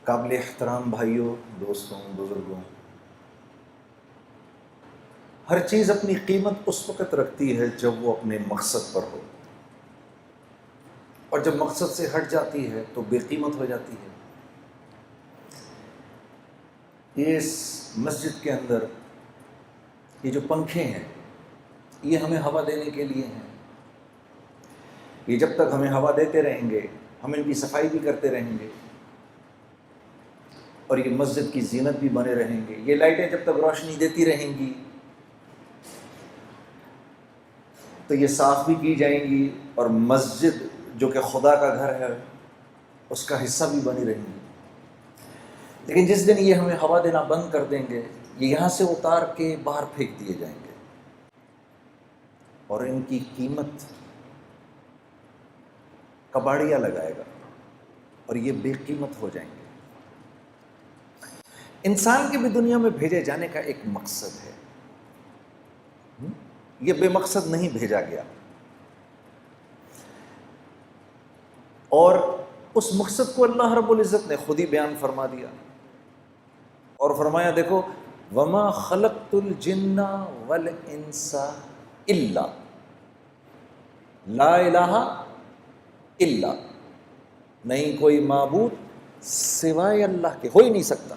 قابل احترام بھائیوں، دوستوں، بزرگوں، ہر چیز اپنی قیمت اس وقت رکھتی ہے جب وہ اپنے مقصد پر ہو، اور جب مقصد سے ہٹ جاتی ہے تو بے قیمت ہو جاتی ہے۔ اس مسجد کے اندر یہ جو پنکھے ہیں یہ ہمیں ہوا دینے کے لیے ہیں۔ یہ جب تک ہمیں ہوا دیتے رہیں گے ہم ان کی صفائی بھی کرتے رہیں گے، اور یہ مسجد کی زینت بھی بنے رہیں گے۔ یہ لائٹیں جب تک روشنی دیتی رہیں گی تو یہ صاف بھی کی جائیں گی، اور مسجد جو کہ خدا کا گھر ہے اس کا حصہ بھی بنی رہیں گی۔ لیکن جس دن یہ ہمیں ہوا دینا بند کر دیں گے، یہ یہاں سے اتار کے باہر پھینک دیے جائیں گے، اور ان کی قیمت کباڑیا لگائے گا اور یہ بے قیمت ہو جائیں گے۔ انسان کے بھی دنیا میں بھیجے جانے کا ایک مقصد ہے، یہ بے مقصد نہیں بھیجا گیا، اور اس مقصد کو اللہ رب العزت نے خود ہی بیان فرما دیا، اور فرمایا دیکھو وما خلقت الجن والانس الا، لا الہ الا، نہیں کوئی معبود سوائے اللہ کے، ہو ہی نہیں سکتا۔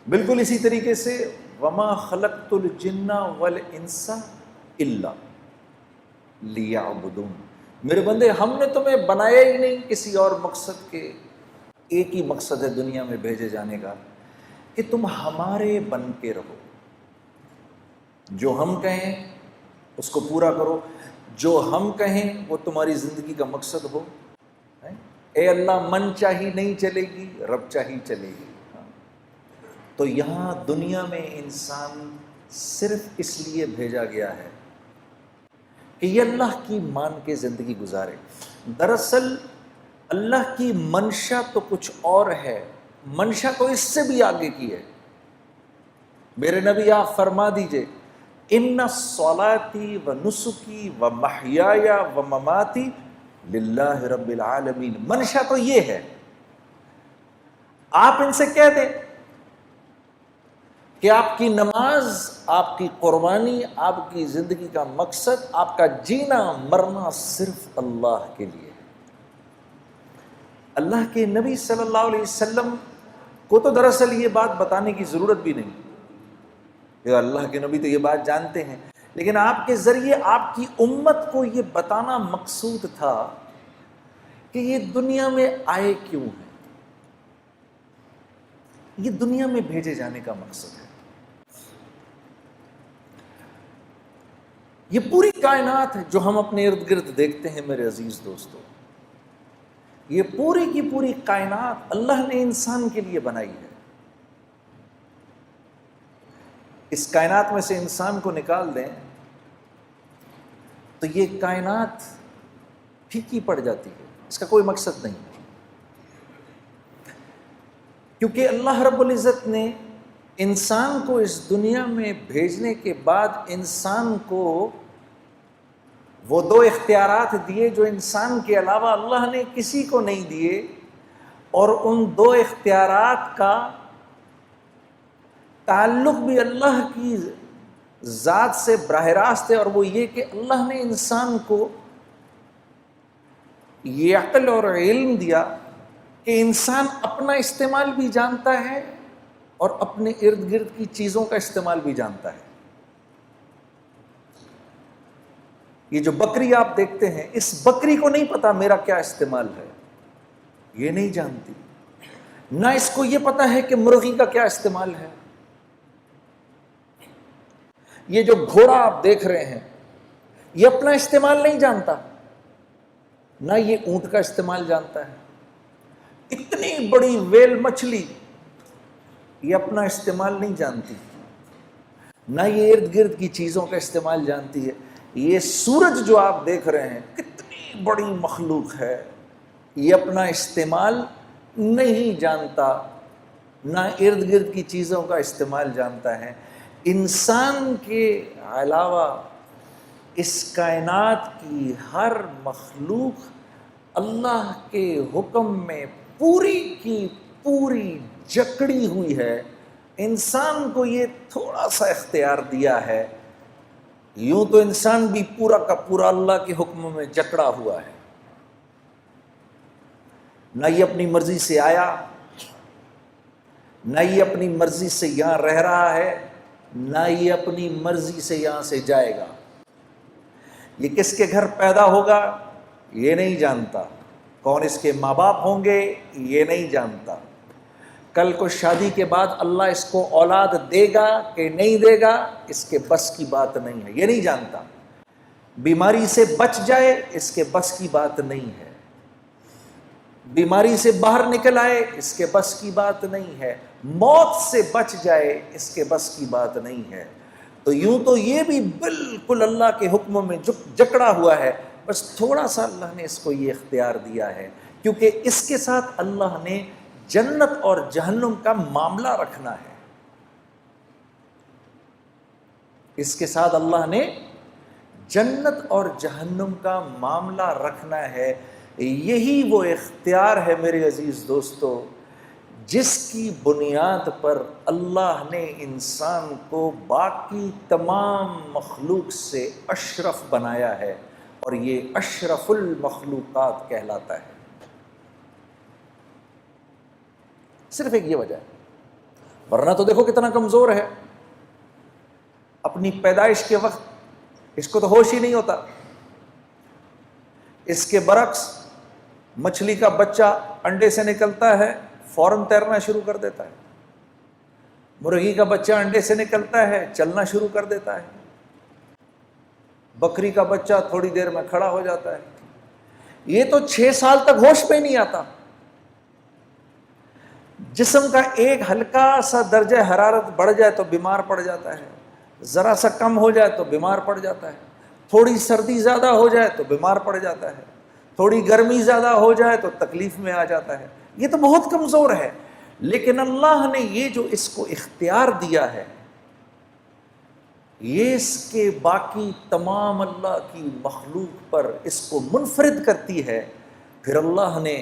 بالکل اسی طریقے سے وما خلقت الجن والانس الا لیعبدون، میرے بندے ہم نے تمہیں بنایا ہی نہیں کسی اور مقصد کے، ایک ہی مقصد ہے دنیا میں بھیجے جانے کا کہ تم ہمارے بن کے رہو، جو ہم کہیں اس کو پورا کرو، جو ہم کہیں وہ تمہاری زندگی کا مقصد ہو۔ اے اللہ من چاہی نہیں چلے گی، رب چاہی چلے گی۔ تو یہاں دنیا میں انسان صرف اس لیے بھیجا گیا ہے کہ یہ اللہ کی مان کے زندگی گزارے۔ دراصل اللہ کی منشا تو کچھ اور ہے، منشا تو اس سے بھی آگے کی ہے۔ میرے نبی آپ فرما دیجئے ان صلاتی و نسکی و محیای و مماتی للہ رب العالمین، منشا تو یہ ہے۔ آپ ان سے کہہ دیں کہ آپ کی نماز، آپ کی قربانی، آپ کی زندگی کا مقصد، آپ کا جینا مرنا صرف اللہ کے لیے ہے۔ اللہ کے نبی صلی اللہ علیہ وسلم کو تو دراصل یہ بات بتانے کی ضرورت بھی نہیں، کہ اللہ کے نبی تو یہ بات جانتے ہیں، لیکن آپ کے ذریعے آپ کی امت کو یہ بتانا مقصود تھا کہ یہ دنیا میں آئے کیوں ہیں، یہ دنیا میں بھیجے جانے کا مقصد ہے۔ یہ پوری کائنات ہے جو ہم اپنے ارد گرد دیکھتے ہیں میرے عزیز دوستو، یہ پوری کی پوری کائنات اللہ نے انسان کے لیے بنائی ہے۔ اس کائنات میں سے انسان کو نکال دیں تو یہ کائنات پھیکی پڑ جاتی ہے، اس کا کوئی مقصد نہیں، کیونکہ اللہ رب العزت نے انسان کو اس دنیا میں بھیجنے کے بعد انسان کو وہ دو اختیارات دیے جو انسان کے علاوہ اللہ نے کسی کو نہیں دیے، اور ان دو اختیارات کا تعلق بھی اللہ کی ذات سے براہ راست ہے، اور وہ یہ کہ اللہ نے انسان کو یہ عقل اور علم دیا کہ انسان اپنا استعمال بھی جانتا ہے اور اپنے ارد گرد کی چیزوں کا استعمال بھی جانتا ہے۔ یہ جو بکری آپ دیکھتے ہیں، اس بکری کو نہیں پتا میرا کیا استعمال ہے، یہ نہیں جانتی، نہ اس کو یہ پتا ہے کہ مرغی کا کیا استعمال ہے۔ یہ جو گھوڑا آپ دیکھ رہے ہیں یہ اپنا استعمال نہیں جانتا، نہ یہ اونٹ کا استعمال جانتا ہے۔ اتنی بڑی ویل مچھلی یہ اپنا استعمال نہیں جانتی، نہ یہ ارد گرد کی چیزوں کا استعمال جانتی ہے۔ یہ سورج جو آپ دیکھ رہے ہیں کتنی بڑی مخلوق ہے، یہ اپنا استعمال نہیں جانتا، نہ ارد گرد کی چیزوں کا استعمال جانتا ہے۔ انسان کے علاوہ اس کائنات کی ہر مخلوق اللہ کے حکم میں پوری کی پوری جکڑی ہوئی ہے. انسان کو یہ تھوڑا سا اختیار دیا ہے. یوں تو انسان بھی پورا کا پورا اللہ کے حکم میں جکڑا ہوا ہے. نہ یہ اپنی مرضی سے آیا، نہ یہ اپنی مرضی سے یہاں رہ رہا ہے، نہ یہ اپنی مرضی سے یہاں سے جائے گا. یہ کس کے گھر پیدا ہوگا یہ نہیں جانتا، کون اس کے ماں باپ ہوں گے یہ نہیں جانتا، کل کو شادی کے بعد اللہ اس کو اولاد دے گا کہ نہیں دے گا اس کے بس کی بات نہیں ہے، یہ نہیں جانتا. بیماری سے بچ جائے اس کے بس کی بات نہیں ہے، بیماری سے باہر نکل آئے اس کے بس کی بات نہیں ہے، موت سے بچ جائے اس کے بس کی بات نہیں ہے. تو یوں تو یہ بھی بالکل اللہ کے حکم میں جکڑا ہوا ہے، بس تھوڑا سا اللہ نے اس کو یہ اختیار دیا ہے کیونکہ اس کے ساتھ اللہ نے جنت اور جہنم کا معاملہ رکھنا ہے. اس کے ساتھ اللہ نے جنت اور جہنم کا معاملہ رکھنا ہے. یہی وہ اختیار ہے میرے عزیز دوستو جس کی بنیاد پر اللہ نے انسان کو باقی تمام مخلوق سے اشرف بنایا ہے، اور یہ اشرف المخلوقات کہلاتا ہے. صرف ایک یہ وجہ ہے، ورنہ تو دیکھو کتنا کمزور ہے. اپنی پیدائش کے وقت اس کو تو ہوش ہی نہیں ہوتا. اس کے برعکس مچھلی کا بچہ انڈے سے نکلتا ہے فوراً تیرنا شروع کر دیتا ہے، مرغی کا بچہ انڈے سے نکلتا ہے چلنا شروع کر دیتا ہے، بکری کا بچہ تھوڑی دیر میں کھڑا ہو جاتا ہے. یہ تو 6 سال تک ہوش پہ نہیں آتا. جسم کا ایک ہلکا سا درجہ حرارت بڑھ جائے تو بیمار پڑ جاتا ہے، ذرا سا کم ہو جائے تو بیمار پڑ جاتا ہے، تھوڑی سردی زیادہ ہو جائے تو بیمار پڑ جاتا ہے، تھوڑی گرمی زیادہ ہو جائے تو تکلیف میں آ جاتا ہے. یہ تو بہت کمزور ہے. لیکن اللہ نے یہ جو اس کو اختیار دیا ہے یہ اس کے باقی تمام اللہ کی مخلوق پر اس کو منفرد کرتی ہے. پھر اللہ نے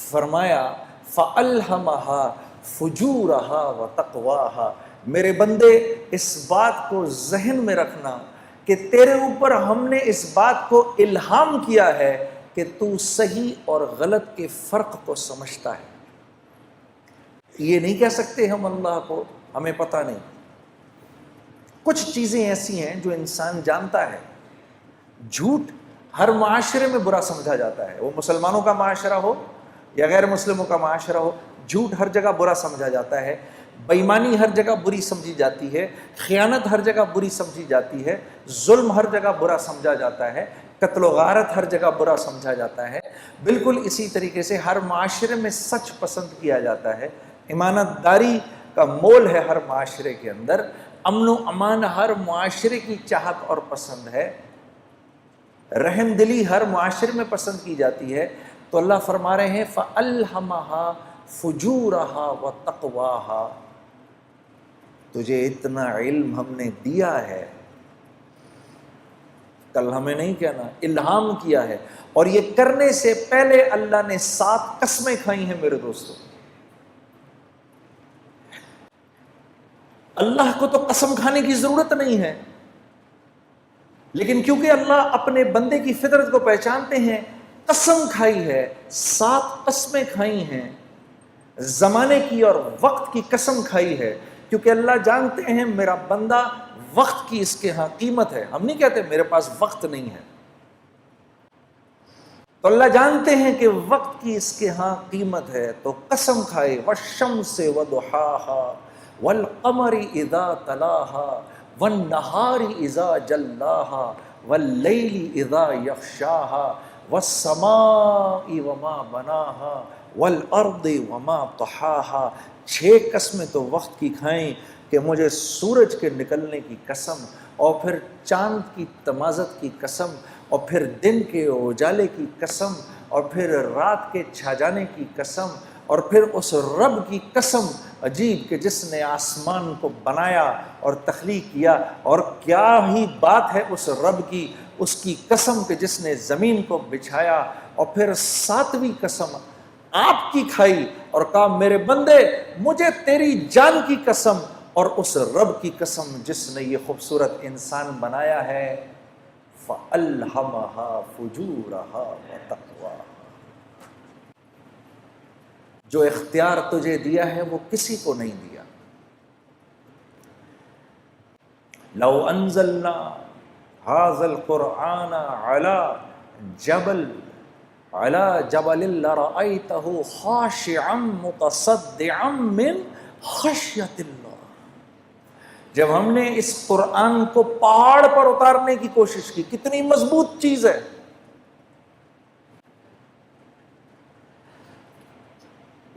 فرمایا فَأَلْهَمَهَا فُجُورَهَا وَتَقْوَاهَا. میرے بندے اس بات کو ذہن میں رکھنا کہ تیرے اوپر ہم نے اس بات کو الہام کیا ہے کہ تو صحیح اور غلط کے فرق کو سمجھتا ہے. یہ نہیں کہہ سکتے ہم اللہ کو ہمیں پتہ نہیں. کچھ چیزیں ایسی ہیں جو انسان جانتا ہے. جھوٹ ہر معاشرے میں برا سمجھا جاتا ہے، وہ مسلمانوں کا معاشرہ ہو یا غیر مسلموں کا معاشرہ ہو، جھوٹ ہر جگہ برا سمجھا جاتا ہے. بےایمانی ہر جگہ بری سمجھی جاتی ہے، خیانت ہر جگہ بری سمجھی جاتی ہے، ظلم ہر جگہ برا سمجھا جاتا ہے، قتل و غارت ہر جگہ برا سمجھا جاتا ہے. بالکل اسی طریقے سے ہر معاشرے میں سچ پسند کیا جاتا ہے، امانت داری کا مول ہے ہر معاشرے کے اندر، امن و امان ہر معاشرے کی چاہت اور پسند ہے، رحم دلی ہر معاشرے میں پسند کی جاتی ہے. تو اللہ فرما رہے ہیں فَأَلْهَمَهَا فُجُورَهَا وَتَقْوَاهَا. تجھے اتنا علم ہم نے دیا ہے، کل ہمیں نہیں کہنا، الہام کیا ہے. اور یہ کرنے سے پہلے اللہ نے 7 قسمیں کھائی ہیں میرے دوستو. اللہ کو تو قسم کھانے کی ضرورت نہیں ہے، لیکن کیونکہ اللہ اپنے بندے کی فطرت کو پہچانتے ہیں، قسم کھائی ہے. 7 قسمیں کھائی ہیں، زمانے کی اور وقت کی قسم کھائی ہے، کیونکہ اللہ جانتے ہیں میرا بندہ وقت کی اس کے ہاں قیمت ہے. ہم نہیں کہتے میرے پاس وقت نہیں ہے، تو اللہ جانتے ہیں کہ وقت کی اس کے ہاں قیمت ہے. تو قسم کھائے وَالشَّمْسِ وَضُحَاهَا وَالْقَمَرِ إِذَا تَلَاهَا وَالنَّهَارِ إِذَا جَلَّاهَا وَاللَّيْلِ إِذَا يَغْشَاهَا وَالسَّمَاءِ وَمَا بَنَاهَا وَالْأَرْضِ وَمَا طَحَاهَا. 6 قسمیں تو وقت کی کھائیں کہ مجھے سورج کے نکلنے کی قسم، اور پھر چاند کی تمازت کی قسم، اور پھر دن کے اجالے کی قسم، اور پھر رات کے چھا جانے کی قسم، اور پھر اس رب کی قسم عجیب کہ جس نے آسمان کو بنایا اور تخلیق کیا. اور کیا ہی بات ہے اس رب کی، اس کی قسم کہ جس نے زمین کو بچھایا. اور پھر 7ویں قسم آپ کی کھائی اور کہا میرے بندے مجھے تیری جان کی قسم اور اس رب کی قسم جس نے یہ خوبصورت انسان بنایا ہے، فَأَلْهَمَهَا فُجُورَهَا وَتَقْوَاهَا، جو اختیار تجھے دیا ہے وہ کسی کو نہیں دیا۔ لو انزلنا هذا القرآن على جبل لرأيته خاشعا متصدعا من خشیت اللہ، جب ہم نے اس قرآن کو پہاڑ پر اتارنے کی کوشش کی، کتنی مضبوط چیز ہے،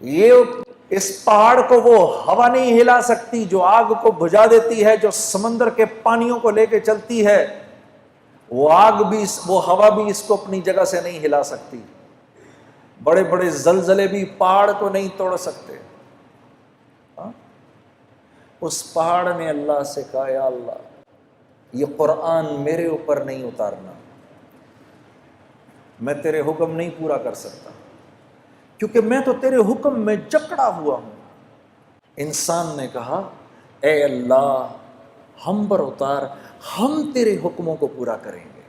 یہ اس پہاڑ کو وہ ہوا نہیں ہلا سکتی جو آگ کو بجھا دیتی ہے، جو سمندر کے پانیوں کو لے کے چلتی ہے، وہ آگ بھی وہ ہوا بھی اس کو اپنی جگہ سے نہیں ہلا سکتی، بڑے بڑے زلزلے بھی پہاڑ کو نہیں توڑ سکتے۔ اس پہاڑ نے اللہ سے کہا یا اللہ یہ قرآن میرے اوپر نہیں اتارنا، میں تیرے حکم نہیں پورا کر سکتا کیونکہ میں تو تیرے حکم میں جکڑا ہوا ہوں۔ انسان نے کہا اے اللہ ہم پر اتار، ہم تیرے حکموں کو پورا کریں گے۔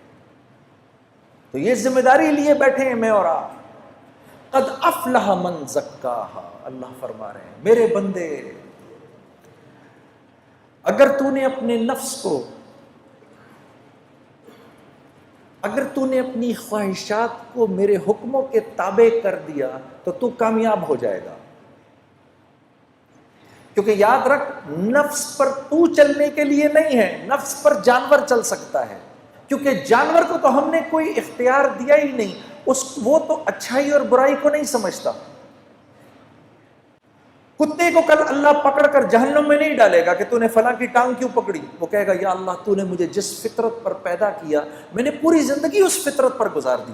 تو یہ ذمہ داری لیے بیٹھے ہیں میں اور آپ۔ قد افلح من زکاہا، اللہ فرما رہے ہیں میرے بندے اگر تو نے اپنے نفس کو، اگر تو نے اپنی خواہشات کو میرے حکموں کے تابع کر دیا تو کامیاب ہو جائے گا، کیونکہ یاد رکھ نفس پر تو چلنے کے لیے نہیں ہے، نفس پر جانور چل سکتا ہے، کیونکہ جانور کو تو ہم نے کوئی اختیار دیا ہی نہیں، وہ تو اچھائی اور برائی کو نہیں سمجھتا۔ کتے کو کل اللہ پکڑ کر جہنم میں نہیں ڈالے گا کہ تو نے فلاں کی ٹانگ کیوں پکڑی، وہ کہے گا یا اللہ تو نے مجھے جس فطرت پر پیدا کیا میں نے پوری زندگی اس فطرت پر گزار دی،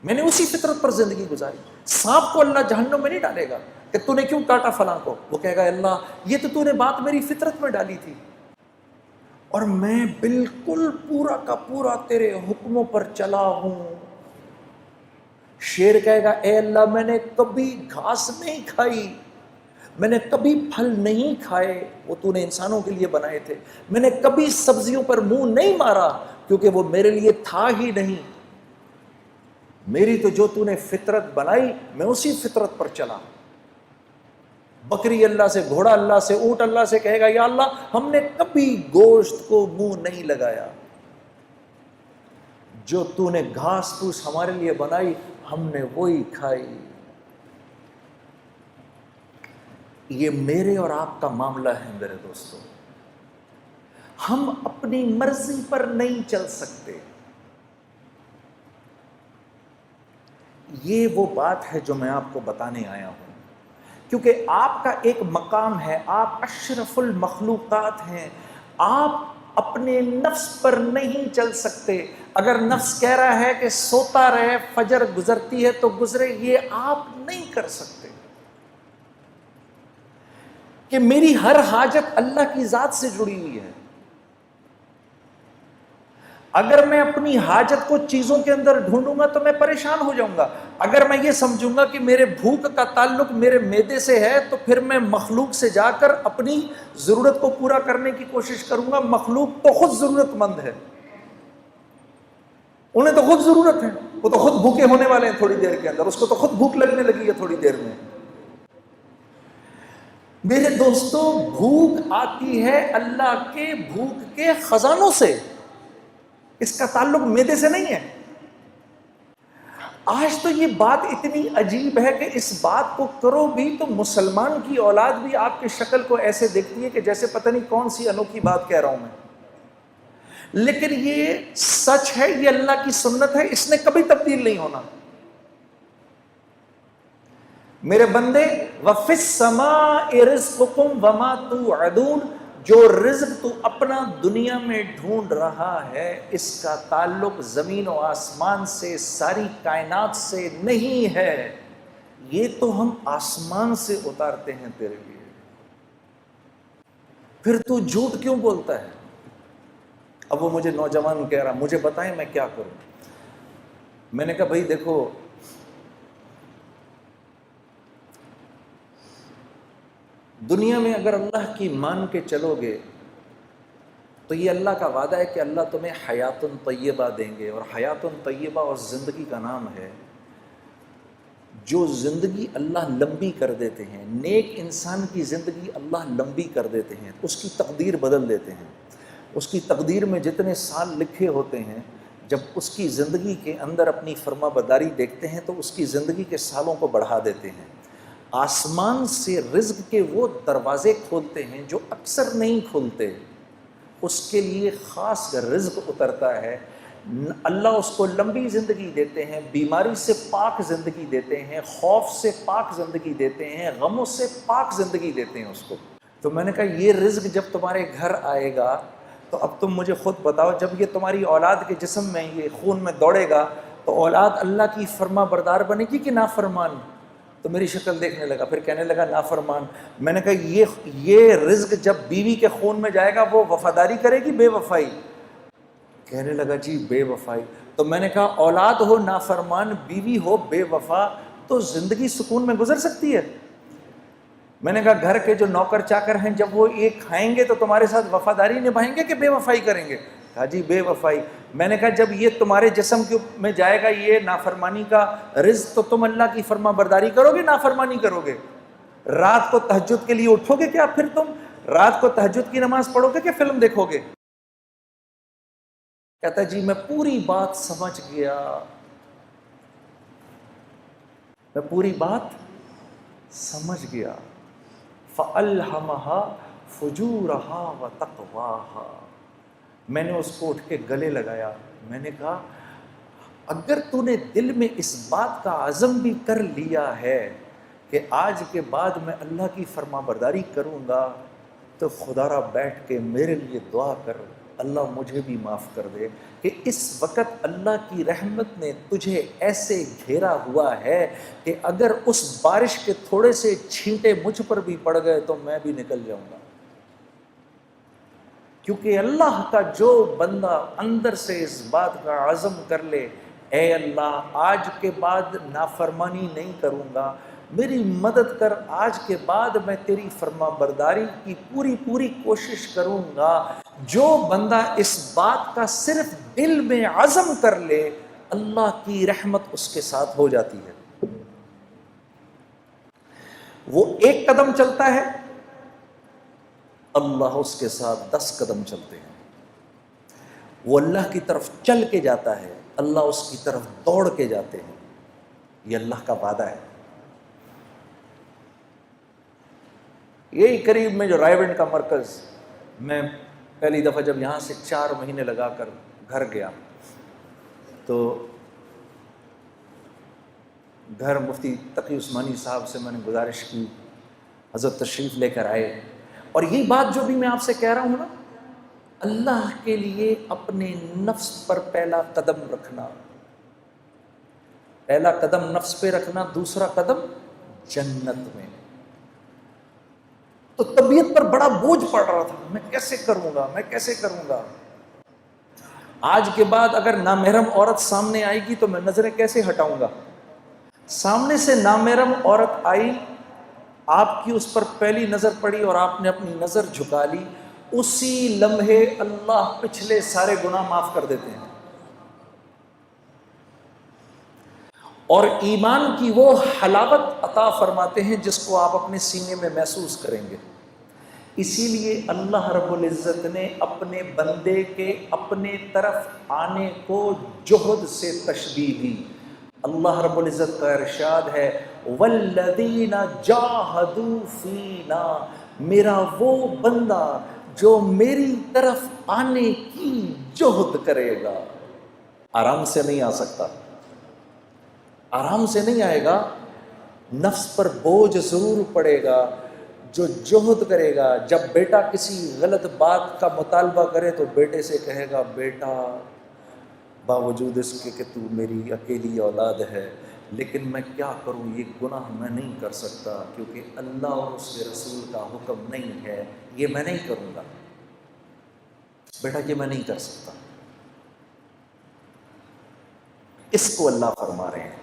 میں نے اسی فطرت پر زندگی گزاری۔ سانپ کو اللہ جہنم میں نہیں ڈالے گا کہ تو نے کیوں کاٹا فلاں کو، وہ کہے گا اللہ یہ تو نے بات میری فطرت میں ڈالی تھی اور میں بالکل پورا کا پورا تیرے حکموں پر چلا ہوں۔ شیر کہے گا اے اللہ میں نے کبھی گھاس نہیں کھائی، میں نے کبھی پھل نہیں کھائے، وہ تو نے انسانوں کے لیے بنائے تھے، میں نے کبھی سبزیوں پر منہ نہیں مارا کیونکہ وہ میرے لیے تھا ہی نہیں، میری تو جو نے فطرت بنائی میں اسی فطرت پر چلا۔ بکری اللہ سے، گھوڑا اللہ سے، اونٹ اللہ سے کہے گا یا اللہ ہم نے کبھی گوشت کو منہ نہیں لگایا، جو تو نے گھاس پھوس ہمارے لیے بنائی ہم نے وہی کھائی۔ یہ میرے اور آپ کا معاملہ ہے میرے دوستو، ہم اپنی مرضی پر نہیں چل سکتے۔ یہ وہ بات ہے جو میں آپ کو بتانے آیا ہوں، کیونکہ آپ کا ایک مقام ہے، آپ اشرف المخلوقات ہیں، آپ اپنے نفس پر نہیں چل سکتے۔ اگر نفس کہہ رہا ہے کہ سوتا رہے فجر گزرتی ہے تو گزرے، یہ آپ نہیں کر سکتے کہ میری ہر حاجت اللہ کی ذات سے جڑی ہوئی ہے۔ اگر میں اپنی حاجت کو چیزوں کے اندر ڈھونڈوں گا تو میں پریشان ہو جاؤں گا۔ اگر میں یہ سمجھوں گا کہ میرے بھوک کا تعلق میرے معدے سے ہے تو پھر میں مخلوق سے جا کر اپنی ضرورت کو پورا کرنے کی کوشش کروں گا۔ مخلوق تو خود ضرورت مند ہے، انہیں تو خود ضرورت ہے، وہ تو خود بھوکے ہونے والے ہیں تھوڑی دیر کے اندر، اس کو تو خود بھوک لگنے لگی ہے تھوڑی دیر میں۔ میرے دوستو بھوک آتی ہے اللہ کے بھوک کے خزانوں سے، اس کا تعلق معدے سے نہیں ہے۔ آج تو یہ بات اتنی عجیب ہے کہ اس بات کو کرو بھی تو مسلمان کی اولاد بھی آپ کی شکل کو ایسے دیکھتی ہے کہ جیسے پتہ نہیں کون سی انوکھی بات کہہ رہا ہوں میں، لیکن یہ سچ ہے، یہ اللہ کی سنت ہے، اس نے کبھی تبدیل نہیں ہونا۔ میرے بندے وَفِي السَّمَاءِ رِزْقُكُمْ وَمَا تُوعَدُونَ، جو رزق تو اپنا دنیا میں ڈھونڈ رہا ہے اس کا تعلق زمین و آسمان سے، ساری کائنات سے نہیں ہے، یہ تو ہم آسمان سے اتارتے ہیں تیرے لیے، پھر تو جھوٹ کیوں بولتا ہے؟ اب وہ مجھے نوجوان کہہ رہا مجھے بتائیں میں کیا کروں۔ میں نے کہا بھائی دیکھو دنیا میں اگر اللہ کی مان کے چلو گے تو یہ اللہ کا وعدہ ہے کہ اللہ تمہیں حیات طیبہ دیں گے، اور حیات طیبہ اور زندگی کا نام ہے جو زندگی اللہ لمبی کر دیتے ہیں۔ نیک انسان کی زندگی اللہ لمبی کر دیتے ہیں، اس کی تقدیر بدل دیتے ہیں۔ اس کی تقدیر میں جتنے سال لکھے ہوتے ہیں، جب اس کی زندگی کے اندر اپنی فرما برداری دیکھتے ہیں تو اس کی زندگی کے سالوں کو بڑھا دیتے ہیں۔ آسمان سے رزق کے وہ دروازے کھولتے ہیں جو اکثر نہیں کھلتے، اس کے لیے خاص رزق اترتا ہے۔ اللہ اس کو لمبی زندگی دیتے ہیں، بیماری سے پاک زندگی دیتے ہیں، خوف سے پاک زندگی دیتے ہیں، غموں سے پاک زندگی دیتے ہیں اس کو۔ تو میں نے کہا یہ رزق جب تمہارے گھر آئے گا تو اب تم مجھے خود بتاؤ، جب یہ تمہاری اولاد کے جسم میں یہ خون میں دوڑے گا تو اولاد اللہ کی فرما بردار بنے گی کہ نافرمان؟ تو میری شکل دیکھنے لگا، پھر کہنے لگا نافرمان۔ میں نے کہا یہ رزق جب بیوی کے خون میں جائے گا وہ وفاداری کرے گی بے وفائی؟ کہنے لگا جی بے وفائی۔ تو میں نے کہا اولاد ہو نافرمان، بیوی ہو بے وفا، تو زندگی سکون میں گزر سکتی ہے؟ میں نے کہا گھر کے جو نوکر چاکر ہیں جب وہ ایک کھائیں گے تو تمہارے ساتھ وفاداری نبھائیں گے کہ بے وفائی کریں گے؟ کہا جی بے وفائی۔ میں نے کہا جب یہ تمہارے جسم میں جائے گا یہ نافرمانی کا رزق تو تم اللہ کی فرما برداری کرو گے نافرمانی کرو گے؟ رات کو تہجد کے لیے اٹھو گے کیا پھر تم؟ رات کو تہجد کی نماز پڑھو گے کہ فلم دیکھو گے؟ کہتا جی میں پوری بات سمجھ گیا، میں پوری بات سمجھ گیا۔ فَأَلْهَمَهَا فُجُورَهَا وَتَقْوَاهَا۔ میں نے اس کو اٹھ کے گلے لگایا، میں نے کہا اگر تو نے دل میں اس بات کا عزم بھی کر لیا ہے کہ آج کے بعد میں اللہ کی فرما برداری کروں گا تو خدا را بیٹھ کے میرے لیے دعا کر، اللہ مجھے بھی معاف کر دے کہ اس وقت اللہ کی رحمت نے تجھے ایسے گھیرا ہوا ہے کہ اگر اس بارش کے تھوڑے سے چھینٹے مجھ پر بھی پڑ گئے تو میں بھی نکل جاؤں گا۔ کیونکہ اللہ کا جو بندہ اندر سے اس بات کا عزم کر لے اے اللہ آج کے بعد نافرمانی نہیں کروں گا، میری مدد کر، آج کے بعد میں تیری فرما برداری کی پوری کوشش کروں گا، جو بندہ اس بات کا صرف دل میں عزم کر لے اللہ کی رحمت اس کے ساتھ ہو جاتی ہے۔ وہ ایک قدم چلتا ہے اللہ اس کے ساتھ 10 قدم چلتے ہیں۔ وہ اللہ کی طرف چل کے جاتا ہے، اللہ اس کی طرف دوڑ کے جاتے ہیں۔ یہ اللہ کا وعدہ ہے۔ یہی قریب میں جو رائے گنج کا مرکز، میں پہلی دفعہ جب یہاں سے 4 مہینے لگا کر گھر گیا تو گھر مفتی تقی عثمانی صاحب سے میں نے گزارش کی، حضرت تشریف لے کر آئے، اور یہی بات جو بھی میں آپ سے کہہ رہا ہوں نا، اللہ کے لیے اپنے نفس پر پہلا قدم رکھنا، پہلا قدم نفس پہ رکھنا، دوسرا قدم جنت میں۔ تو طبیعت پر بڑا بوجھ پڑ رہا تھا، میں کیسے کروں گا، میں کیسے کروں گا؟ آج کے بعد اگر نامحرم عورت سامنے آئے گی تو میں نظریں کیسے ہٹاؤں گا؟ سامنے سے نامحرم عورت آئی، آپ کی اس پر پہلی نظر پڑی اور آپ نے اپنی نظر جھکا لی، اسی لمحے اللہ پچھلے سارے گناہ معاف کر دیتے ہیں، اور ایمان کی وہ حلاوت عطا فرماتے ہیں جس کو آپ اپنے سینے میں محسوس کریں گے۔ اسی لیے اللہ رب العزت نے اپنے بندے کے اپنے طرف آنے کو جہد سے تشبیہ دی۔ اللہ رب العزت کا ارشاد ہے والذین جاہدوا فینا، میرا وہ بندہ جو میری طرف آنے کی جہد کرے گا۔ آرام سے نہیں آ سکتا، آرام سے نہیں آئے گا، نفس پر بوجھ ضرور پڑے گا۔ جو جہد کرے گا، جب بیٹا کسی غلط بات کا مطالبہ کرے تو بیٹے سے کہے گا بیٹا باوجود اس کے کہ تو میری اکیلی اولاد ہے لیکن میں کیا کروں، یہ گناہ میں نہیں کر سکتا کیونکہ اللہ اور اس کے رسول کا حکم نہیں ہے، یہ میں نہیں کروں گا بیٹا، یہ میں نہیں کر سکتا۔ اس کو اللہ فرما رہے ہیں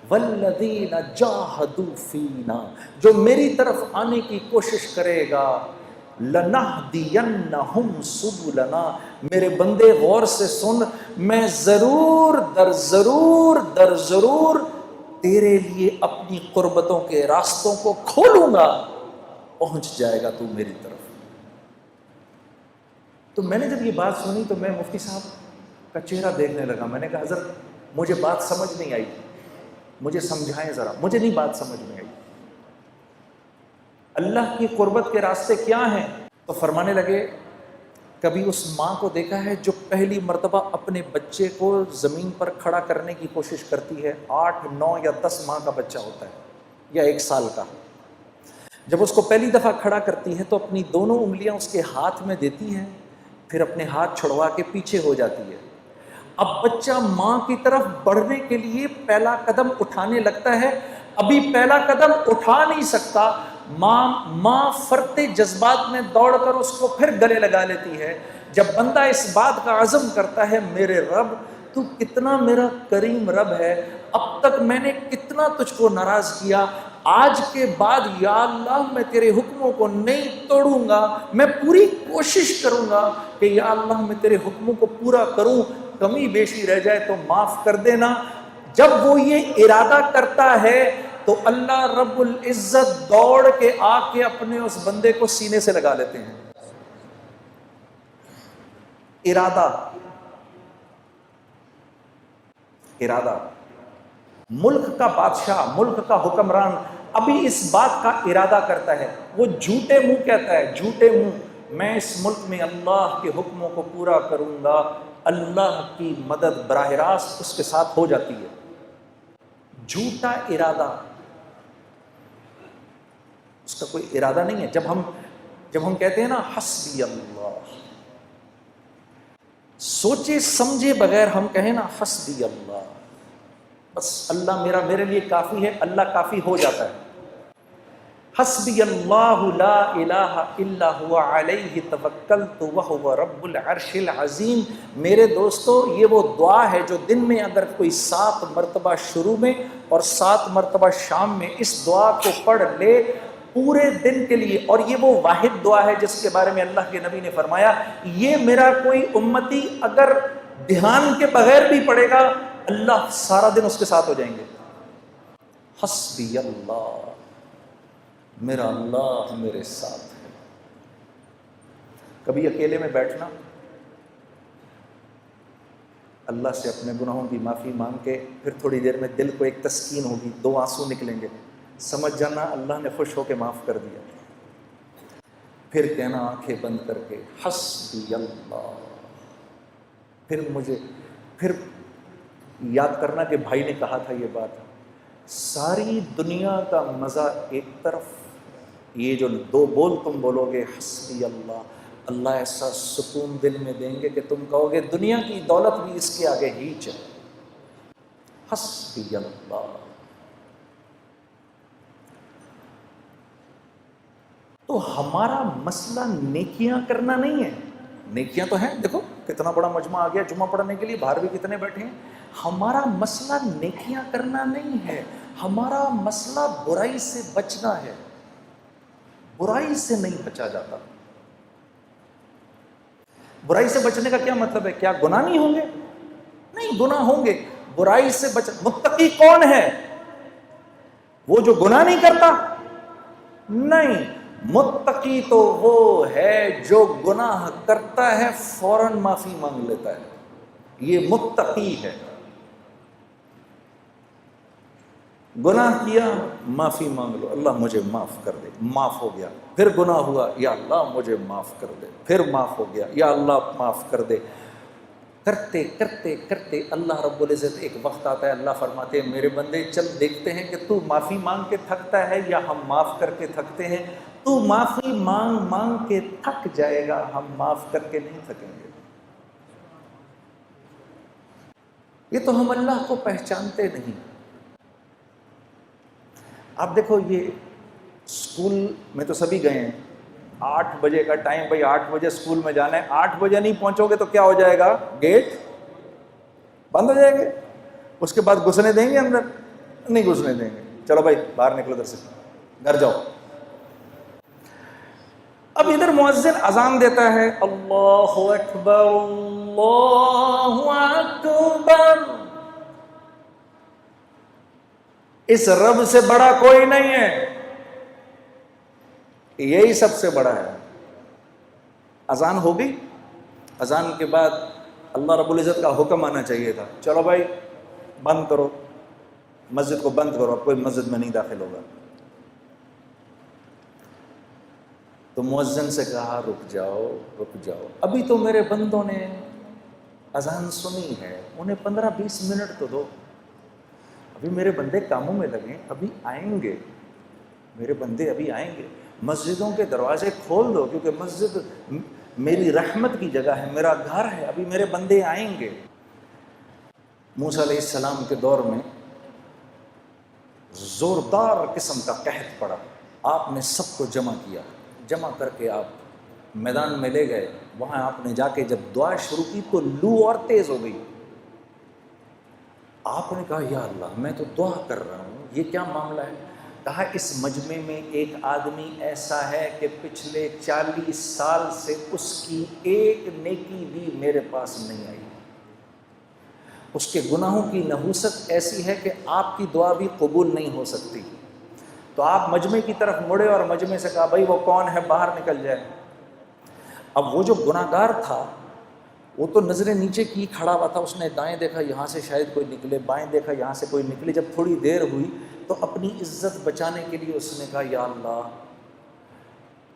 والذین جاہدوا فینا، جو میری طرف آنے کی کوشش کرے گا، لنہدینہم سبلنا، میرے بندے غور سے سن، میں ضرور در ضرور تیرے لیے اپنی قربتوں کے راستوں کو کھولوں گا، پہنچ جائے گا تو میری طرف۔ تو میں نے جب یہ بات سنی تو میں مفتی صاحب کا چہرہ دیکھنے لگا، میں نے کہا حضرت مجھے بات سمجھ نہیں آئی، مجھے سمجھائیں ذرا، مجھے نہیں بات سمجھ میں آئی، اللہ کی قربت کے راستے کیا ہیں؟ تو فرمانے لگے کبھی اس ماں کو دیکھا ہے جو پہلی مرتبہ اپنے بچے کو زمین پر کھڑا کرنے کی کوشش کرتی ہے، 8، 9 یا 10 ماہ کا بچہ ہوتا ہے یا 1 سال کا، جب اس کو پہلی دفعہ کھڑا کرتی ہے تو اپنی دونوں انگلیاں اس کے ہاتھ میں دیتی ہے، پھر اپنے ہاتھ چھڑوا کے پیچھے ہو جاتی ہے۔ اب بچہ ماں کی طرف بڑھنے کے لیے پہلا قدم اٹھانے لگتا ہے، ابھی پہلا قدم اٹھا نہیں سکتا، ماں فرتے جذبات میں دوڑ کر اس کو پھر گلے لگا لیتی ہے۔ جب بندہ اس بات کا عزم کرتا ہے میرے رب تو کتنا میرا کریم رب ہے، اب تک میں نے کتنا تجھ کو ناراض کیا، آج کے بعد یا اللہ میں تیرے حکموں کو نہیں توڑوں گا، میں پوری کوشش کروں گا کہ یا اللہ میں تیرے حکموں کو پورا کروں، کمی بیشی رہ جائے تو معاف کر دینا۔ جب وہ یہ ارادہ کرتا ہے تو اللہ رب العزت دوڑ کے آ کے اپنے اس بندے کو سینے سے لگا لیتے ہیں۔ ارادہ، ملک کا بادشاہ، ملک کا حکمران ابھی اس بات کا ارادہ کرتا ہے، وہ جھوٹے منہ کہتا ہے، جھوٹے منہ میں اس ملک میں اللہ کے حکموں کو پورا کروں گا، اللہ کی مدد براہ راست اس کے ساتھ ہو جاتی ہے۔ جھوٹا ارادہ، اس کا کوئی ارادہ نہیں ہے۔ جب ہم کہتے ہیں نا حسبی اللہ، سوچے سمجھے بغیر ہم کہیں نا حسبی اللہ، بس اللہ میرے لیے کافی ہے، اللہ کافی ہو جاتا ہے۔ حسبی اللہ لا الہ الا هو علیہ توکلت وہو رب العرش العظیم۔ میرے دوستو یہ وہ دعا ہے جو دن میں اگر کوئی 7 مرتبہ شروع میں اور 7 مرتبہ شام میں اس دعا کو پڑھ لے پورے دن کے لیے، اور یہ وہ واحد دعا ہے جس کے بارے میں اللہ کے نبی نے فرمایا یہ میرا کوئی امتی اگر دھیان کے بغیر بھی پڑھے گا اللہ سارا دن اس کے ساتھ ہو جائیں گے۔ حسبی اللہ، میرا اللہ میرے ساتھ ہے۔ کبھی اکیلے میں بیٹھنا، اللہ سے اپنے گناہوں کی معافی مانگ کے پھر تھوڑی دیر میں دل کو ایک تسکین ہوگی، 2 آنسو نکلیں گے، سمجھ جانا اللہ نے خوش ہو کے معاف کر دیا۔ پھر کہنا آنکھیں بند کر کے حسبی اللہ، پھر یاد کرنا کہ بھائی نے کہا تھا یہ بات، ساری دنیا کا مزہ ایک طرف، یہ جو 2 بول تم بولو گے حسبی اللہ، اللہ ایسا سکون دل میں دیں گے کہ تم کہو گے دنیا کی دولت بھی اس کے آگے ہیچ ہے۔ حسبی اللہ۔ تو ہمارا مسئلہ نیکیاں کرنا نہیں ہے، نیکیاں تو ہیں، دیکھو کتنا بڑا مجمع آ گیا جمعہ پڑھنے کے لیے، باہر بھی کتنے بیٹھے ہیں۔ ہمارا مسئلہ نیکیاں کرنا نہیں ہے، ہمارا مسئلہ برائی سے بچنا ہے۔ برائی سے نہیں بچا جاتا۔ برائی سے بچنے کا کیا مطلب ہے؟ کیا گناہ نہیں ہوں گے؟ نہیں، گناہ ہوں گے، برائی سے متقی کون ہے؟ وہ جو گناہ نہیں کرتا؟ نہیں، متقی تو وہ ہے جو گناہ کرتا ہے فوراً معافی مانگ لیتا ہے، یہ متقی ہے۔ گناہ کیا معافی مانگ لو، اللہ مجھے معاف کر دے، معاف ہو گیا۔ پھر گناہ ہوا، یا اللہ مجھے معاف کر دے، پھر معاف ہو گیا، یا اللہ معاف کر دے۔ کرتے کرتے کرتے اللہ رب العزت ایک وقت آتا ہے، اللہ فرماتے ہیں میرے بندے چل دیکھتے ہیں کہ تو معافی مانگ کے تھکتا ہے یا ہم معاف کر کے تھکتے ہیں۔ تو معافی مانگ مانگ کے تھک جائے گا، ہم معاف کر کے نہیں تھکیں گے۔ یہ تو ہم اللہ کو پہچانتے نہیں۔ آپ دیکھو یہ اسکول میں تو سبھی گئے ہیں، 8 بجے کا ٹائم، بھائی 8 بجے اسکول میں جانا ہے، 8 بجے نہیں پہنچو گے تو کیا ہو جائے گا؟ گیٹ بند ہو جائے گے، اس کے بعد گھسنے دیں گے اندر؟ نہیں گھسنے دیں گے، چلو بھائی باہر نکلو ادھر سے، گھر جاؤ۔ اب ادھر مؤذن اذان دیتا ہے، اللہ اکبر اللہ اکبر، اس رب سے بڑا کوئی نہیں ہے، یہی سب سے بڑا ہے۔ اذان ہو گئی، اذان کے بعد اللہ رب العزت کا حکم آنا چاہیے تھا، چلو بھائی بند کرو، مسجد کو بند کرو، اب کوئی مسجد میں نہیں داخل ہوگا۔ تو مؤذن سے کہا رک جاؤ رک جاؤ، ابھی تو میرے بندوں نے اذان سنی ہے، انہیں 15-20 منٹ تو دو، ابھی میرے بندے کاموں میں لگیں، ابھی آئیں گے، میرے بندے ابھی آئیں گے، مسجدوں کے دروازے کھول دو، کیونکہ مسجد میری رحمت کی جگہ ہے، میرا گھر ہے، ابھی میرے بندے آئیں گے۔ موسیٰ علیہ السلام کے دور میں زوردار قسم کا قحط پڑا، آپ نے سب کو جمع کیا، جمع کر کے آپ میدان میں لے گئے، وہاں آپ نے جا کے جب دعا شروع کی تو لو اور تیز ہو گئی۔ آپ نے کہا یا اللہ میں تو دعا کر رہا ہوں، یہ کیا معاملہ ہے؟ کہا اس مجمع میں ایک آدمی ایسا ہے کہ پچھلے 40 سال سے اس کی ایک نیکی بھی میرے پاس نہیں آئی، اس کے گناہوں کی نحوست ایسی ہے کہ آپ کی دعا بھی قبول نہیں ہو سکتی۔ تو آپ مجمع کی طرف مڑے اور مجمع سے کہا بھائی وہ کون ہے باہر نکل جائے۔ اب وہ جو گناہگار تھا وہ تو نظریں نیچے کی کھڑا ہوا تھا، اس نے دائیں دیکھا یہاں سے شاید کوئی نکلے، بائیں دیکھا یہاں سے کوئی نکلے، جب تھوڑی دیر ہوئی تو اپنی عزت بچانے کے لیے اس نے کہا یا اللہ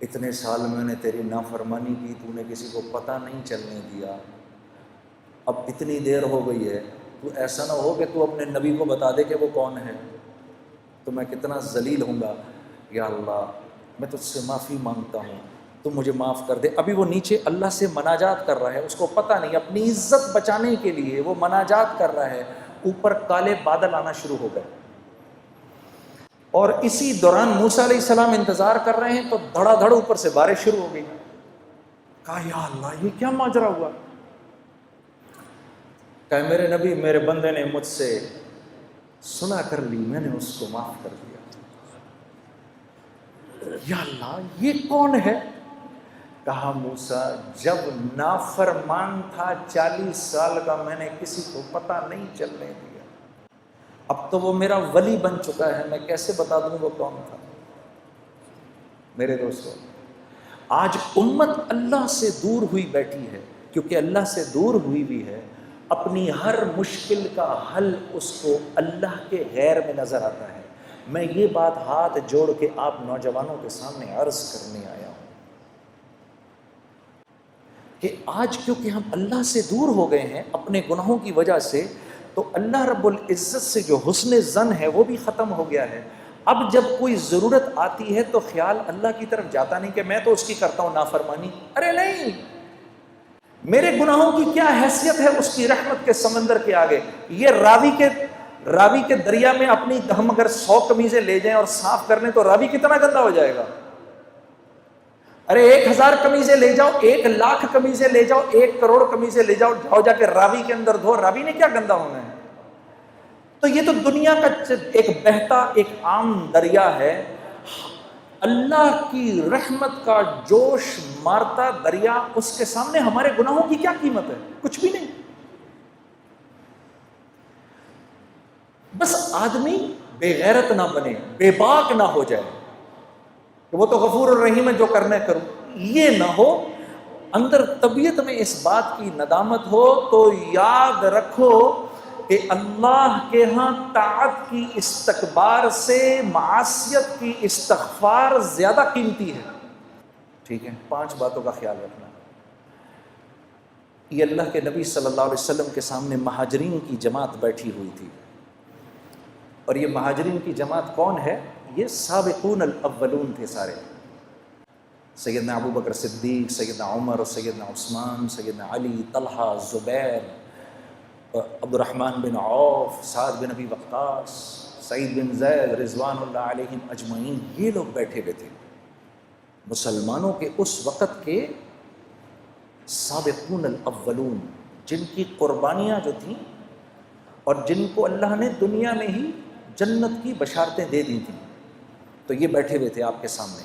اتنے سال میں نے تیری نافرمانی کی، تو نے کسی کو پتہ نہیں چلنے دیا، اب اتنی دیر ہو گئی ہے، تو ایسا نہ ہو کہ تو اپنے نبی کو بتا دے کہ وہ کون ہے، تو میں کتنا ذلیل ہوں گا، یا اللہ میں تجھ سے معافی مانگتا ہوں، تو مجھے معاف کر دے۔ ابھی وہ نیچے اللہ سے مناجات کر رہا ہے، اس کو پتہ نہیں، اپنی عزت بچانے کے لیے وہ مناجات کر رہا ہے، اوپر کالے بادل آنا شروع ہو گئے، اور اسی دوران موسیٰ علیہ السلام انتظار کر رہے ہیں تو دھڑا دھڑ اوپر سے بارش شروع ہو گئی۔ کہا یا اللہ یہ کیا ماجرا ہوا؟ کہ میرے نبی میرے بندے نے مجھ سے سنا کر لی، میں نے اس کو معاف کر دیا۔ یا اللہ یہ کون ہے؟ کہا موسیٰ جب نافرمان تھا 40 سال کا میں نے کسی کو پتہ نہیں چلنے دیا، اب تو وہ میرا ولی بن چکا ہے، میں کیسے بتا دوں وہ کون تھا؟ میرے دوستو آج امت اللہ سے دور ہوئی بیٹھی ہے، کیونکہ اللہ سے دور ہوئی بھی ہے، اپنی ہر مشکل کا حل اس کو اللہ کے غیر میں نظر آتا ہے۔ میں یہ بات ہاتھ جوڑ کے آپ نوجوانوں کے سامنے عرض کرنے آیا ہوں کہ آج کیونکہ ہم اللہ سے دور ہو گئے ہیں اپنے گناہوں کی وجہ سے، تو اللہ رب العزت سے جو حسن ظن ہے وہ بھی ختم ہو گیا ہے۔ اب جب کوئی ضرورت آتی ہے تو خیال اللہ کی طرف جاتا نہیں کہ میں تو اس کی کرتا ہوں نافرمانی، ارے نہیں، میرے گناہوں کی کیا حیثیت ہے اس کی رحمت کے سمندر کے آگے؟ یہ راوی کے دریا میں اپنی ہم اگر 100 قمیضیں لے جائیں اور صاف کر لیں تو راوی کتنا گندا ہو جائے گا؟ ارے 1000 قمیضیں لے جاؤ، 1,00,000 قمیضیں لے جاؤ، 1,000,000 قمیضیں لے جاؤ، جاؤ جا کے راوی کے اندر دھو، راوی نے کیا گندا ہونا ہے؟ تو یہ تو دنیا کا ایک بہتا ایک عام دریا ہے، اللہ کی رحمت کا جوش مارتا دریا، اس کے سامنے ہمارے گناہوں کی کیا قیمت ہے؟ کچھ بھی نہیں۔ بس آدمی بے غیرت نہ بنے، بے باک نہ ہو جائے کہ وہ تو غفور الرحیم ہے جو کرنا ہے کروں، یہ نہ ہو، اندر طبیعت میں اس بات کی ندامت ہو تو یاد رکھو کہ اللہ کے ہاں طاعت کی استکبار سے معصیت کی استغفار زیادہ قیمتی ہے۔ ٹھیک ہے، 5 باتوں کا خیال رکھنا۔ یہ اللہ کے نبی صلی اللہ علیہ وسلم کے سامنے مہاجرین کی جماعت بیٹھی ہوئی تھی، اور یہ مہاجرین کی جماعت کون ہے؟ یہ سابقون الاولون تھے سارے، سیدنا ابو بکر صدیق، سیدنا عمر، سیدنا عثمان، سیدنا علی، طلحہ، زبیر، عبد الرحمن بن عوف، سعد بن ابی وقاص، سعید بن زید، رضوان اللہ علیہم اجمعین، یہ لوگ بیٹھے ہوئے تھے، مسلمانوں کے اس وقت کے سابقون الاولون، جن کی قربانیاں جو تھیں اور جن کو اللہ نے دنیا میں ہی جنت کی بشارتیں دے دی تھیں، تو یہ بیٹھے ہوئے تھے آپ کے سامنے.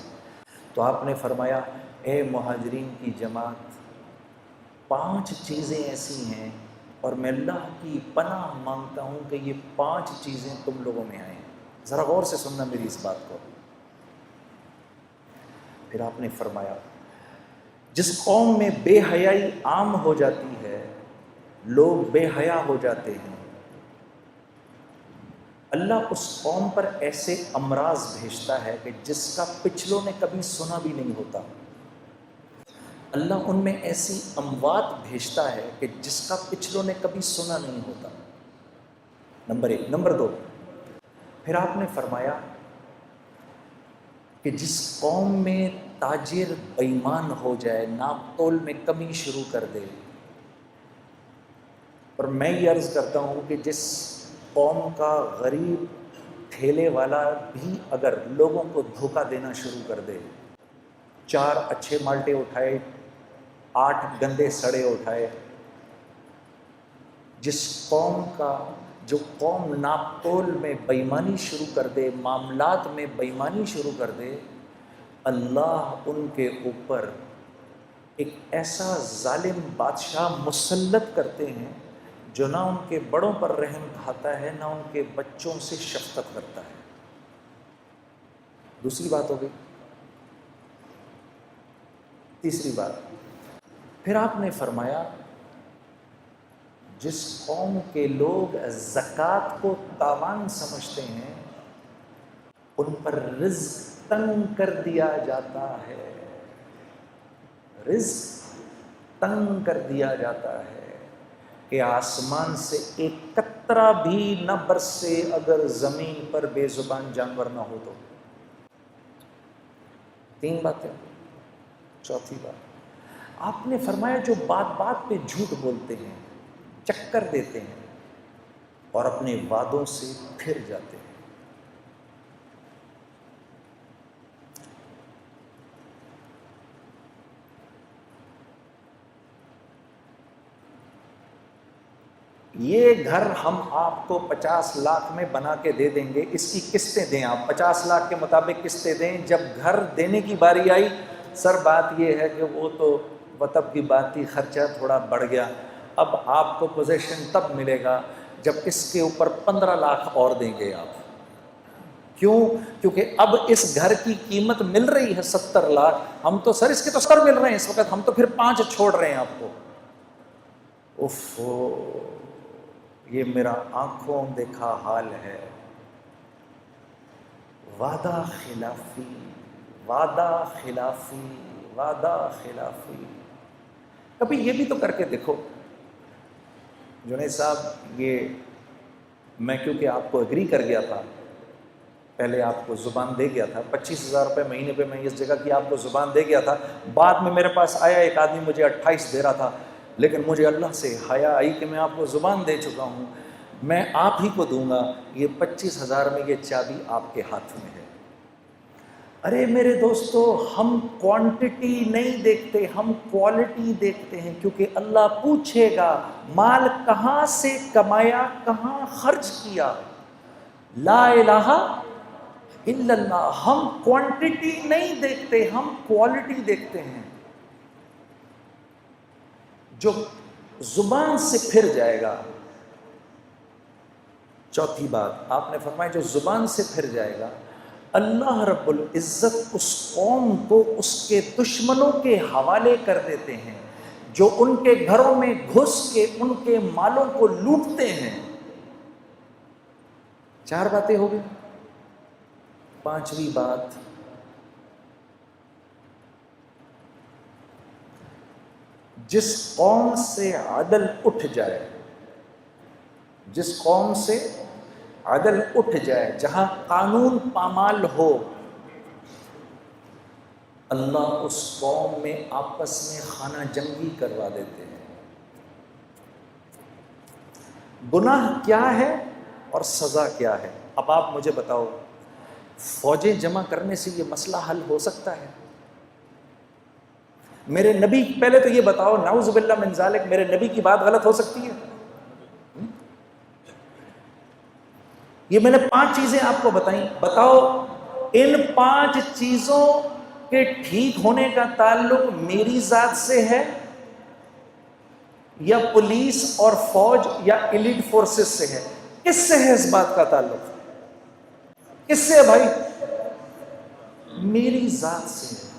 تو آپ نے فرمایا اے مہاجرین کی جماعت، 5 چیزیں ایسی ہیں اور میں اللہ کی پناہ مانگتا ہوں کہ یہ 5 چیزیں تم لوگوں میں آئیں. ذرا غور سے سننا میری اس بات کو. پھر آپ نے فرمایا جس قوم میں بے حیائی عام ہو جاتی ہے، لوگ بے حیا ہو جاتے ہیں، اللہ اس قوم پر ایسے امراض بھیجتا ہے کہ جس کا پچھلوں نے کبھی سنا بھی نہیں ہوتا. اللہ ان میں ایسی اموات بھیجتا ہے کہ جس کا پچھلوں نے کبھی سنا نہیں ہوتا. نمبر 1. نمبر 2، پھر آپ نے فرمایا کہ جس قوم میں تاجر بے ایمان ہو جائے، ناپ تول میں کمی شروع کر دے، اور میں یہ عرض کرتا ہوں کہ جس قوم کا غریب ٹھیلے والا بھی اگر لوگوں کو دھوکہ دینا شروع کر دے، 4 اچھے مالٹے اٹھائے، 8 گندے سڑے اٹھائے، جس قوم کا جو قوم ناپ تول میں بے ایمانی شروع کر دے، معاملات میں بے ایمانی شروع کر دے، اللہ ان کے اوپر ایک ایسا ظالم بادشاہ مسلط کرتے ہیں جو نہ ان کے بڑوں پر رحم کھاتا ہے، نہ ان کے بچوں سے شفقت کرتا ہے. دوسری بات ہو گئی. تیسری بات، پھر آپ نے فرمایا جس قوم کے لوگ زکوٰۃ کو تاوان سمجھتے ہیں، ان پر رزق تنگ کر دیا جاتا ہے. رزق تنگ کر دیا جاتا ہے کہ آسمان سے ایک قطرہ بھی نہ برسے اگر زمین پر بے زبان جانور نہ ہو تو. 3 باتیں. چوتھی بات، آپ نے فرمایا جو بات بات پہ جھوٹ بولتے ہیں، چکر دیتے ہیں اور اپنے وعدوں سے پھر جاتے ہیں. یہ گھر ہم آپ کو 50 لاکھ میں بنا کے دے دیں گے، اس کی قسطیں دیں. آپ 50 لاکھ کے مطابق قسطیں دیں. جب گھر دینے کی باری آئی، سر بات یہ ہے کہ وہ تو وطب کی بات تھی، خرچہ تھوڑا بڑھ گیا. اب آپ کو پوزیشن تب ملے گا جب اس کے اوپر 15 لاکھ اور دیں گے آپ. کیوں؟ کیونکہ اب اس گھر کی قیمت مل رہی ہے 70 لاکھ. ہم تو سر اس کے تو سر مل رہے ہیں اس وقت، ہم تو پھر 5 چھوڑ رہے ہیں آپ کو. یہ میرا آنکھوں دیکھا حال ہے. وعدہ خلافی، وعدہ خلافی، وعدہ خلافی. کبھی یہ بھی تو کر کے دیکھو. جنید صاحب، یہ میں کیونکہ آپ کو ایگری کر گیا تھا، پہلے آپ کو زبان دے گیا تھا، 25,000 روپے مہینے پہ میں اس جگہ کی آپ کو زبان دے گیا تھا. بعد میں میرے پاس آیا ایک آدمی، مجھے 28 دے رہا تھا، لیکن مجھے اللہ سے حیا آئی کہ میں آپ کو زبان دے چکا ہوں، میں آپ ہی کو دوں گا. یہ 25,000 میں یہ چابی آپ کے ہاتھ میں ہے. ارے میرے دوستو، ہم کوانٹٹی نہیں دیکھتے، ہم کوالٹی دیکھتے ہیں، کیونکہ اللہ پوچھے گا مال کہاں سے کمایا، کہاں خرچ کیا. لا الہ الا اللہ. ہم کوانٹٹی نہیں دیکھتے، ہم کوالٹی دیکھتے ہیں. جو زبان سے پھر جائے گا. چوتھی بات آپ نے فرمایا جو زبان سے پھر جائے گا، اللہ رب العزت اس قوم کو اس کے دشمنوں کے حوالے کر دیتے ہیں جو ان کے گھروں میں گھس کے ان کے مالوں کو لوٹتے ہیں. 4 باتیں ہو گئی. 5ویں بات، جس قوم سے عدل اٹھ جائے، جس قوم سے عدل اٹھ جائے، جہاں قانون پامال ہو، اللہ اس قوم میں آپس میں خانہ جنگی کروا دیتے ہیں. گناہ کیا ہے اور سزا کیا ہے؟ اب آپ مجھے بتاؤ، فوجیں جمع کرنے سے یہ مسئلہ حل ہو سکتا ہے؟ میرے نبی، پہلے تو یہ بتاؤ، نعوذ باللہ من ذالک، میرے نبی کی بات غلط ہو سکتی ہے؟ یہ میں نے 5 چیزیں آپ کو بتائیں. بتاؤ ان 5 چیزوں کے ٹھیک ہونے کا تعلق میری ذات سے ہے یا پولیس اور فوج یا ایلیٹ فورسز سے ہے؟ کس سے ہے اس بات کا تعلق؟ کس سے ہے بھائی؟ میری ذات سے ہے.